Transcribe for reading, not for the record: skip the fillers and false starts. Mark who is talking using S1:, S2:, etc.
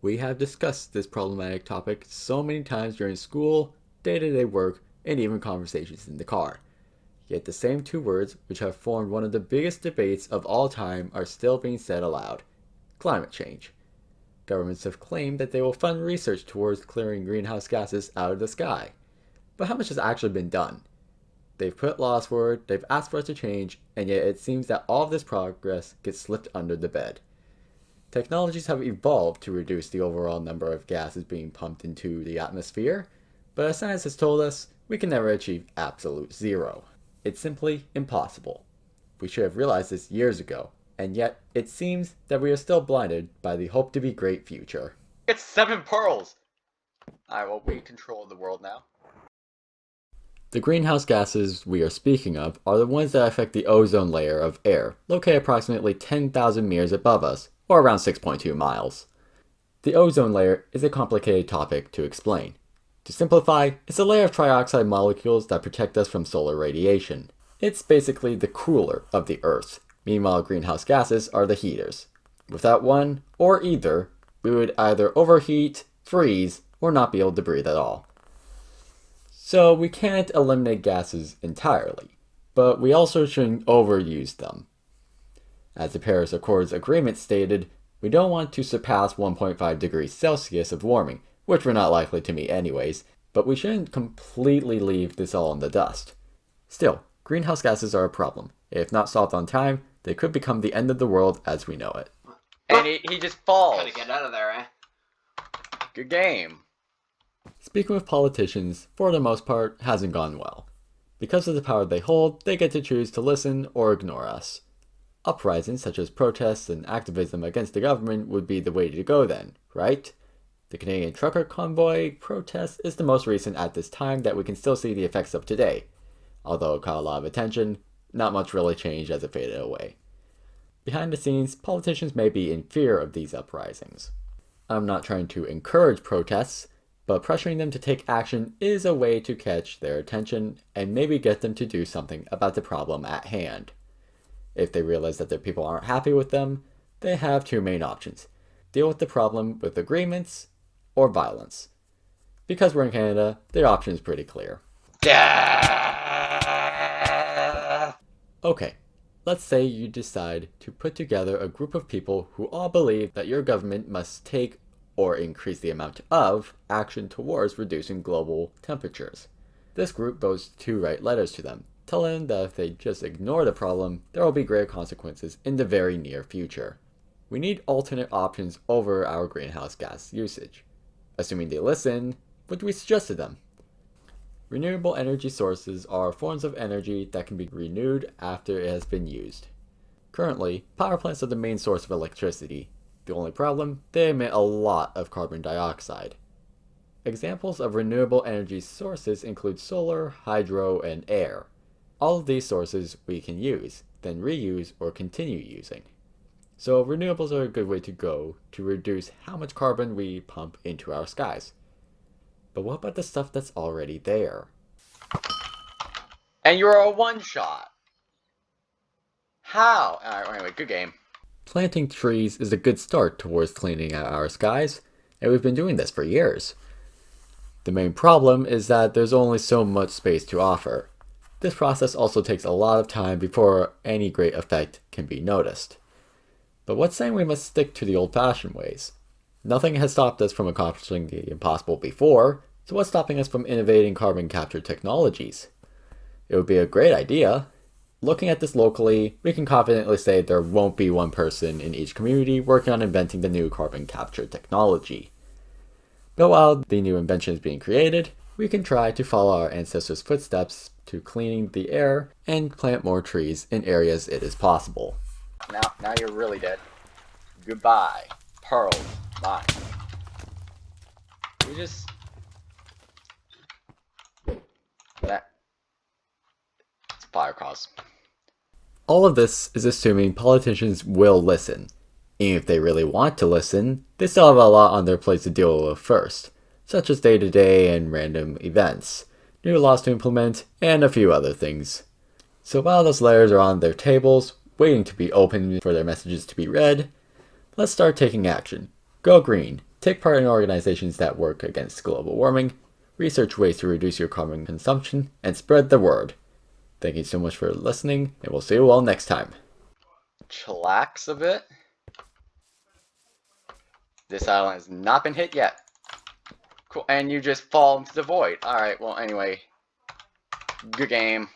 S1: We have discussed this problematic topic so many times during school, day-to-day work, and even conversations in the car. Yet the same two words, which have formed one of the biggest debates of all time, are still being said aloud: climate change. Governments have claimed that they will fund research towards clearing greenhouse gases out of the sky. But how much has actually been done? They've put laws forward, they've asked for us to change, and yet it seems that all of this progress gets slipped under the bed. Technologies have evolved to reduce the overall number of gases being pumped into the atmosphere, but as science has told us, we can never achieve absolute zero. It's simply impossible. We should have realized this years ago, and yet it seems that we are still blinded by the hope-to-be-great future.
S2: It's 7 pearls! We control the world now.
S1: The greenhouse gases we are speaking of are the ones that affect the ozone layer of air, located approximately 10,000 meters above us, or around 6.2 miles. The ozone layer is a complicated topic to explain. To simplify, it's a layer of trioxide molecules that protect us from solar radiation. It's basically the cooler of the Earth. Meanwhile, greenhouse gases are the heaters. Without one, or either, we would either overheat, freeze, or not be able to breathe at all. So we can't eliminate gases entirely, but we also shouldn't overuse them. As the Paris Accords agreement stated, we don't want to surpass 1.5 degrees Celsius of warming, which we're not likely to meet anyways, but we shouldn't completely leave this all in the dust. Still, greenhouse gases are a problem. If not solved on time, they could become the end of the world as we know it.
S2: And he just falls.
S3: Gotta get out of there, eh?
S2: Good game.
S1: Speaking with politicians, for the most part, hasn't gone well. Because of the power they hold, they get to choose to listen or ignore us. Uprisings such as protests and activism against the government would be the way to go then, right? The Canadian trucker convoy protest is the most recent at this time that we can still see the effects of today. Although it caught a lot of attention, not much really changed as it faded away. Behind the scenes, politicians may be in fear of these uprisings. I'm not trying to encourage protests, but pressuring them to take action is a way to catch their attention and maybe get them to do something about the problem at hand. If they realize that their people aren't happy with them, they have two main options: deal with the problem with agreements or violence. Because we're in Canada, the option is pretty clear. Okay, let's say you decide to put together a group of people who all believe that your government must take or increase the amount of action towards reducing global temperatures. This group votes to write letters to them, telling them that if they just ignore the problem, there will be great consequences in the very near future. We need alternate options over our greenhouse gas usage. Assuming they listen, what do we suggest to them? Renewable energy sources are forms of energy that can be renewed after it has been used. Currently, power plants are the main source of electricity. The only problem, they emit a lot of carbon dioxide. Examples of renewable energy sources include solar, hydro, and air. All of these sources we can use, then reuse or continue using. So renewables are a good way to go to reduce how much carbon we pump into our skies. But what about the stuff that's already there?
S2: And you're a one-shot. How? Anyway, good game.
S1: Planting trees is a good start towards cleaning out our skies, and we've been doing this for years. The main problem is that there's only so much space to offer. This process also takes a lot of time before any great effect can be noticed. But what's saying we must stick to the old-fashioned ways? Nothing has stopped us from accomplishing the impossible before, so what's stopping us from innovating carbon capture technologies? It would be a great idea. Looking at this locally, we can confidently say there won't be one person in each community working on inventing the new carbon capture technology. But while the new invention is being created, we can try to follow our ancestors' footsteps to cleaning the air and plant more trees in areas it is possible.
S2: Now you're really dead. Goodbye. Pearls. Bye. We just... That... It's fire cause.
S1: All of this is assuming politicians will listen. And if they really want to listen, they still have a lot on their plate to deal with first, such as day-to-day and random events, new laws to implement, and a few other things. So while those letters are on their tables, waiting to be opened for their messages to be read, let's start taking action. Go green. take part in organizations that work against global warming, research ways to reduce your carbon consumption, and spread the word. Thank you so much for listening, and we'll see you all next time.
S2: Chillax a bit. This island has not been hit yet. Cool, and you just fall into the void. Alright, well, anyway. Good game.